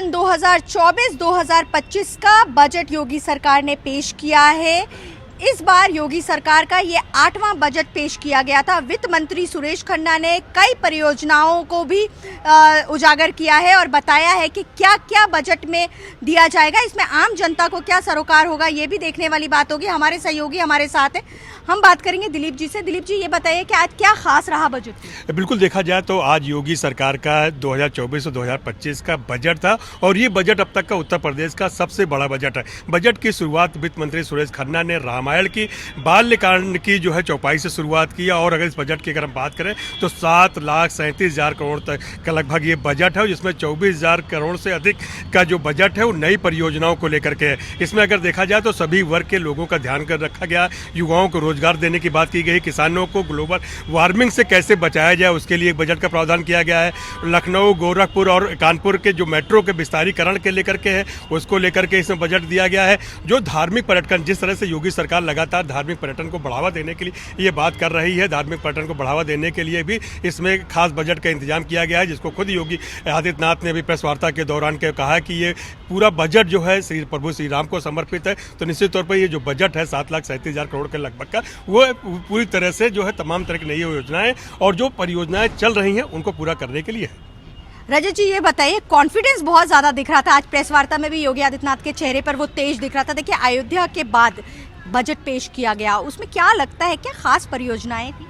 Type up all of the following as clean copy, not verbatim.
सन 2024-2025 का बजट योगी सरकार ने पेश किया है। इस बार योगी सरकार का ये 8वां बजट पेश किया गया था। वित्त मंत्री सुरेश खन्ना ने कई परियोजनाओं को भी उजागर किया है और बताया है कि क्या क्या बजट में दिया जाएगा। इसमें आम जनता को क्या सरोकार होगा, ये भी देखने वाली बात होगी। हमारे सहयोगी हमारे साथ हैं, हम बात करेंगे दिलीप जी से। दिलीप जी, ये बताइए कि आज क्या खास रहा बजट में? बिल्कुल, देखा जाए तो आज योगी सरकार का 2024 और 2025 का बजट था और ये बजट अब तक का उत्तर प्रदेश का सबसे बड़ा बजट है। बजट की शुरुआत वित्त मंत्री सुरेश खन्ना ने रामायण की बाल्यकांड की जो है चौपाई से शुरुआत किया। और अगर इस बजट की अगर हम बात करें तो 7,37,000 करोड़ तक का लगभग ये बजट है, जिसमें 24,000 करोड़ से अधिक का जो बजट है वो नई परियोजनाओं को लेकर के है। इसमें अगर देखा जाए तो सभी वर्ग के लोगों का ध्यान कर रखा गया। युवाओं को रोजगार देने की बात की गई, किसानों को ग्लोबल वार्मिंग से कैसे बचाया जाए उसके लिए एक बजट का प्रावधान किया गया है। लखनऊ, गोरखपुर और कानपुर के जो मेट्रो के विस्तारीकरण के लेकर के है उसको लेकर के इसमें बजट दिया गया है। जो धार्मिक पर्यटन, जिस तरह से योगी सरकार लगातार धार्मिक पर्यटन को बढ़ावा देने के लिए ये बात कर रही है, धार्मिक पर्यटन को बढ़ावा देने के लिए भी इसमें खास बजट का इंतजाम किया गया है, जिसको खुद योगी आदित्यनाथ ने भी प्रेस वार्ता के दौरान के कहा कि ये पूरा बजट जो है श्री प्रभु श्री राम को समर्पित है। तो निश्चित तौर पर ये जो बजट है 7,37,000 करोड़ के लगभग का, वो पूरी तरह से जो है तमाम तरह की नई योजनाएं और जो परियोजनाएं चल रही हैं उनको पूरा करने के लिए है। रजत जी, ये बताइए, कॉन्फिडेंस बहुत ज्यादा दिख रहा था आज प्रेस वार्ता में भी। योगी आदित्यनाथ के चेहरे पर वो तेज दिख रहा था। देखिए, अयोध्या के बाद बजट पेश किया गया, उसमें क्या लगता है, क्या खास परियोजनाएं थी?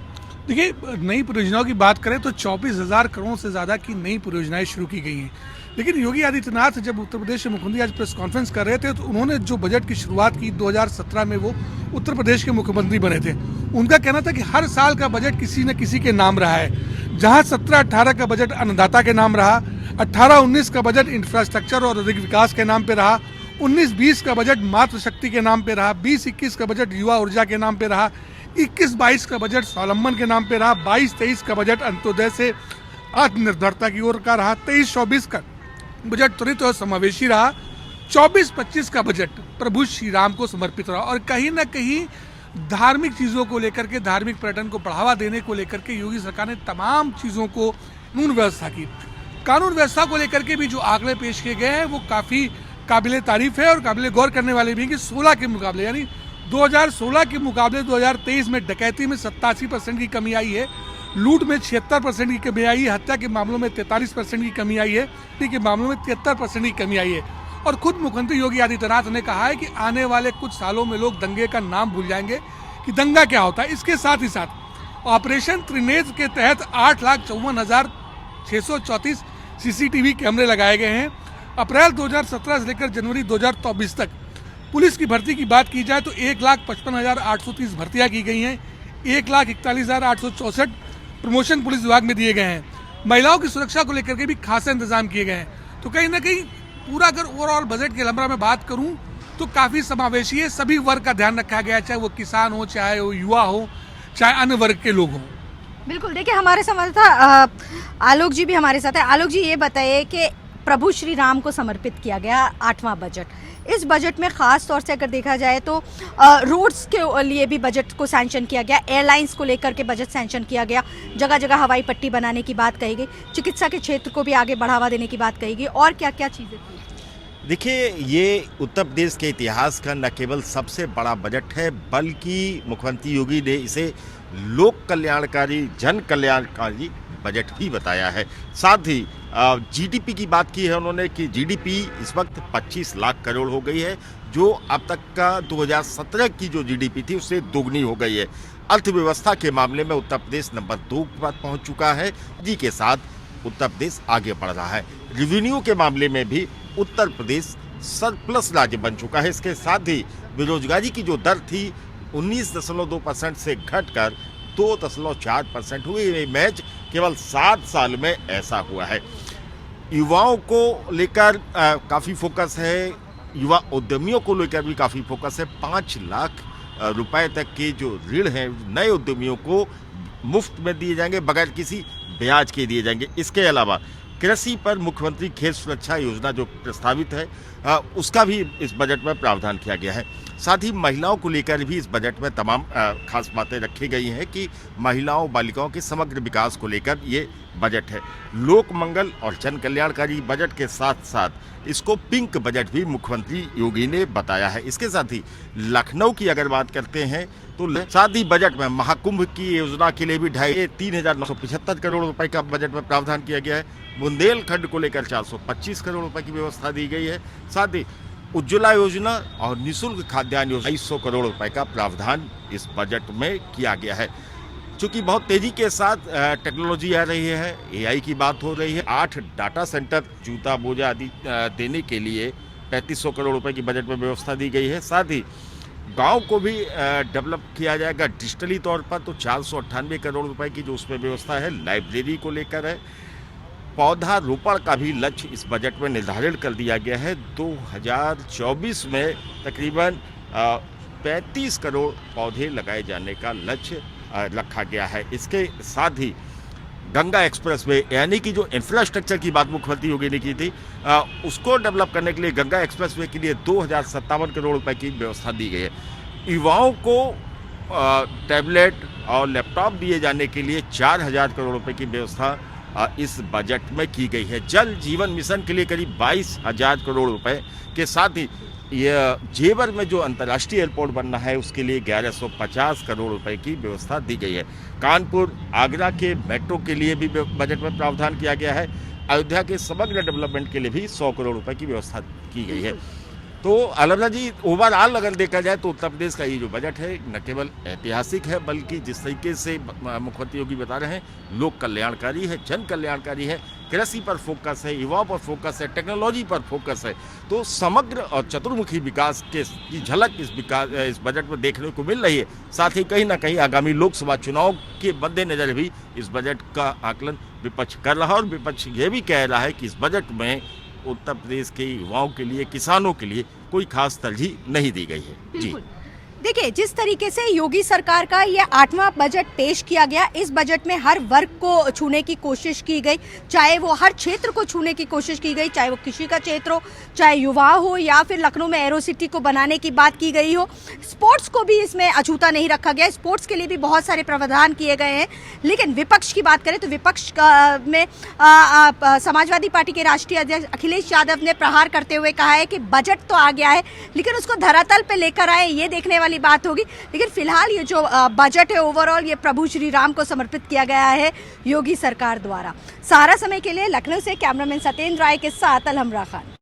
देखिए, नई परियोजनाओं की बात करें तो 24,000 करोड़ से ज़्यादा की नई परियोजनाएं शुरू की गई हैं। लेकिन योगी आदित्यनाथ जब उत्तर प्रदेश के मुख्यमंत्री आज प्रेस कॉन्फ्रेंस कर रहे थे तो उन्होंने जो बजट की शुरुआत की 2017 में, वो उत्तर प्रदेश के मुख्यमंत्री बने थे। उनका कहना था कि हर साल का बजट किसी न किसी के नाम रहा है। जहाँ 17-18 का बजट अन्नदाता के नाम रहा, 18-19 का बजट इंफ्रास्ट्रक्चर और अधिक विकास के नाम पे रहा, 19-20 का बजट मातृशक्ति के नाम पे रहा, 20-21 का बजट युवा ऊर्जा के नाम पे रहा, 21-22 का बजट स्वावलंबन के नाम पे रहा, 22-23 का बजट अंत्योदय से आत्मनिर्भरता की ओर का रहा, 23-24 का बजट त्वरित और समावेशी रहा, 24-25 का बजट प्रभु श्री राम को समर्पित रहा। और कहीं ना कहीं धार्मिक चीज़ों को लेकर के, धार्मिक पर्यटन को बढ़ावा देने को लेकर के योगी सरकार ने तमाम चीज़ों को कानून व्यवस्था की। कानून व्यवस्था को लेकर के भी जो आंकड़े पेश किए गए हैं वो काफ़ी काबिले तारीफ है और काबिले गौर करने वाले भी हैं कि 16 के मुकाबले, यानी 2016 के मुकाबले 2023 में डकैती में 87% की कमी आई है, लूट में 76% की कमी आई है, हत्या के मामलों में 43% की कमी आई है, के मामलों में 73% की कमी आई है। और खुद मुख्यमंत्री योगी आदित्यनाथ ने कहा है कि आने वाले कुछ सालों में लोग दंगे का नाम भूल जाएंगे कि दंगा क्या होता है। इसके साथ ही साथ ऑपरेशन त्रिनेत्र के तहत 8,54,634 CCTV कैमरे लगाए गए हैं। अप्रैल 2017 से लेकर जनवरी 2024 तक पुलिस की भर्ती की बात की जाए तो 1,55,830 भर्तियां की गई हैं, 1,41,864 प्रमोशन पुलिस विभाग में दिए गए हैं। महिलाओं की सुरक्षा को लेकर के भी खासा इंतजाम किए गए हैं। तो कहीं ना कहीं पूरा अगर ओवरऑल बजट के लंबा में बात करूं तो काफ़ी समावेशी है, सभी वर्ग का ध्यान रखा गया है, चाहे वो किसान हो, चाहे वो युवा हो, चाहे अन्य वर्ग के लोग हों। बिल्कुल, देखिए, हमारे संवाददाता आलोक जी भी हमारे साथ है। आलोक जी, ये बताइए कि प्रभु श्री राम को समर्पित किया गया 8वां बजट, इस बजट में खास तौर से अगर देखा जाए तो रोड्स के लिए भी बजट को सैंक्शन किया गया, एयरलाइंस को लेकर के बजट सैंक्शन किया गया, जगह जगह हवाई पट्टी बनाने की बात कही गई, चिकित्सा के क्षेत्र को भी आगे बढ़ावा देने की बात कही गई, और क्या क्या चीज़ें थी? देखिए, ये उत्तर प्रदेश के इतिहास का न केवल सबसे बड़ा बजट है बल्कि मुख्यमंत्री योगी ने इसे लोक कल्याणकारी, जन कल्याणकारी बजट भी बताया है। साथ ही जीडीपी की बात की है उन्होंने कि जीडीपी इस वक्त 25 लाख करोड़ हो गई है, जो अब तक का 2017 की जो जीडीपी थी उससे दोगुनी हो गई है। अर्थव्यवस्था के मामले में उत्तर प्रदेश नंबर 2 पर पहुंच चुका है, जी के साथ उत्तर प्रदेश आगे बढ़ रहा है। रेवेन्यू के मामले में भी उत्तर प्रदेश सरप्लस राज्य बन चुका है। इसके साथ ही बेरोजगारी की जो दर थी 19.2% से घटकर 2.4% हुई। मैच केवल 7 साल में ऐसा हुआ है। युवाओं को लेकर काफ़ी फोकस है, युवा उद्यमियों को लेकर भी काफ़ी फोकस है। 5 लाख रुपए तक के जो ऋण हैं नए उद्यमियों को मुफ्त में दिए जाएंगे, बगैर किसी ब्याज के दिए जाएंगे। इसके अलावा कृषि पर मुख्यमंत्री खेत सुरक्षा योजना जो प्रस्तावित है उसका भी इस बजट में प्रावधान किया गया है। साथ ही महिलाओं को लेकर भी इस बजट में तमाम खास बातें रखी गई हैं कि महिलाओं बालिकाओं के समग्र विकास को लेकर ये बजट है। लोक मंगल और जन कल्याणकारी बजट के साथ साथ इसको पिंक बजट भी मुख्यमंत्री योगी ने बताया है। इसके साथ ही लखनऊ की अगर बात करते हैं तो साथ ही बजट में महाकुंभ की योजना के लिए भी 3,975 करोड़ रुपए का बजट में प्रावधान किया गया है। बुंदेलखंड को लेकर 425 करोड़ रुपए की व्यवस्था दी गई है। साथ ही उज्ज्वला योजना और निःशुल्क खाद्यान्न योजना 250 करोड़ रुपए का प्रावधान इस बजट में किया गया है। चूंकि बहुत तेजी के साथ टेक्नोलॉजी आ रही है, एआई की बात हो रही है, 8 डाटा सेंटर जूता मोजा आदि देने के लिए 3500 करोड़ रुपए की बजट में व्यवस्था दी गई है। साथ ही गांव को भी डेवलप किया जाएगा डिजिटली तौर पर, तो 498 करोड़ रुपए की जो उसमें व्यवस्था है। लाइब्रेरी को लेकर है, पौधारोपण का भी लक्ष्य इस बजट में निर्धारित कर दिया गया है। 2024 में तकरीबन 35 करोड़ पौधे लगाए जाने का लक्ष्य रखा गया है। इसके साथ ही गंगा एक्सप्रेस वे यानी कि जो इंफ्रास्ट्रक्चर की बात मुख्यमंत्री योगी ने की थी, उसको डेवलप करने के लिए गंगा एक्सप्रेस वे के लिए 2057 करोड़ रुपए की व्यवस्था दी गई है। युवाओं को टैबलेट और लैपटॉप दिए जाने के लिए 4,000 करोड़ रुपए की व्यवस्था इस बजट में की गई है। जल जीवन मिशन के लिए करीब 22,000 करोड़ रुपए के साथ ही ये जेवर में जो अंतर्राष्ट्रीय एयरपोर्ट बनना है उसके लिए 1150 करोड़ रुपए की व्यवस्था दी गई है। कानपुर आगरा के मेट्रो के लिए भी बजट में प्रावधान किया गया है। अयोध्या के समग्र डेवलपमेंट के लिए भी 100 करोड़ रुपए की व्यवस्था की गई है। तो अलबला जी, ओवरऑल अगर देखा जाए तो उत्तर प्रदेश का ये जो बजट है न केवल ऐतिहासिक है, बल्कि जिस तरीके से मुख्यमंत्री योगी बता रहे हैं, लोक कल्याणकारी है, जन कल्याणकारी है, कृषि पर फोकस है, युवाओं पर फोकस है, टेक्नोलॉजी पर फोकस है। तो समग्र और चतुर्मुखी विकास की झलक इस बजट में देखने को मिल रही है। साथ ही कहीं ना कहीं आगामी लोकसभा चुनाव के मद्देनजर भी इस बजट का आकलन विपक्ष कर रहा है और विपक्ष ये भी कह रहा है कि इस बजट में उत्तर प्रदेश के युवाओं के लिए, किसानों के लिए कोई खास तरजीह नहीं दी गई है। जी देखिए, जिस तरीके से योगी सरकार का ये 8वां बजट पेश किया गया, इस बजट में हर वर्ग को छूने की कोशिश की गई, चाहे वो हर क्षेत्र को छूने की कोशिश की गई, चाहे वो कृषि का क्षेत्र हो, चाहे युवा हो, या फिर लखनऊ में एरो सिटी को बनाने की बात की गई हो। स्पोर्ट्स को भी इसमें अछूता नहीं रखा गया, स्पोर्ट्स के लिए भी बहुत सारे प्रावधान किए गए हैं। लेकिन विपक्ष की बात करें तो विपक्ष में समाजवादी पार्टी के राष्ट्रीय अध्यक्ष अखिलेश यादव ने प्रहार करते हुए कहा है कि बजट तो आ गया है लेकिन उसको धरातल पे लेकर आए, ये देखने वाली बात होगी। लेकिन फिलहाल ये जो बजट है ओवरऑल ये प्रभु श्री राम को समर्पित किया गया है योगी सरकार द्वारा। सारा समय के लिए लखनऊ से कैमरामैन सत्येंद्र राय के साथ अलहमरा खान।